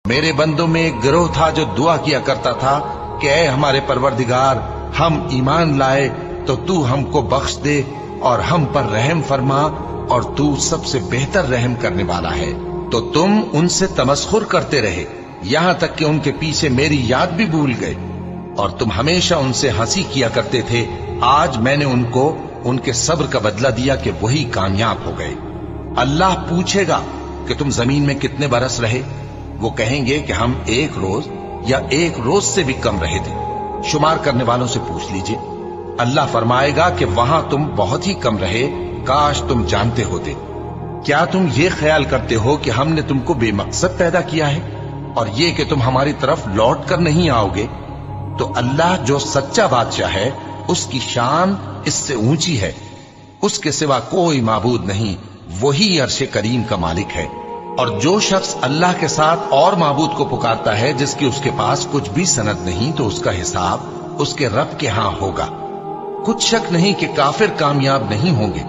میرے بندوں میں ایک گروہ تھا جو دعا کیا کرتا تھا کہ اے ہمارے پروردگار، ہم ایمان لائے تو تو ہم کو بخش دے اور ہم پر رحم فرما، اور تو سب سے بہتر رحم کرنے والا ہے۔ تو تم ان سے تمسخر کرتے رہے یہاں تک کہ ان کے پیچھے میری یاد بھی بھول گئے، اور تم ہمیشہ ان سے ہنسی کیا کرتے تھے۔ آج میں نے ان کو ان کے صبر کا بدلہ دیا کہ وہی کامیاب ہو گئے۔ اللہ پوچھے گا کہ تم زمین میں کتنے برس رہے؟ وہ کہیں گے کہ ہم 1 روز یا 1 روز سے بھی کم رہے تھے۔ شمار کرنے والوں سے پوچھ لیجئے۔ اللہ فرمائے گا کہ وہاں تم بہت ہی کم رہے، کاش تم جانتے ہوتے۔ کیا تم یہ خیال کرتے ہو کہ ہم نے تم کو بے مقصد پیدا کیا ہے، اور یہ کہ تم ہماری طرف لوٹ کر نہیں آؤ گے؟ تو اللہ جو سچا بادشاہ ہے، اس کی شان اس سے اونچی ہے، اس کے سوا کوئی معبود نہیں، وہی عرش کریم کا مالک ہے۔ اور جو شخص اللہ کے ساتھ اور معبود کو پکارتا ہے جس کی اس کے پاس کچھ بھی سند نہیں، تو اس کا حساب اس کے رب کے ہاں ہوگا۔ کچھ شک نہیں کہ کافر کامیاب نہیں ہوں گے۔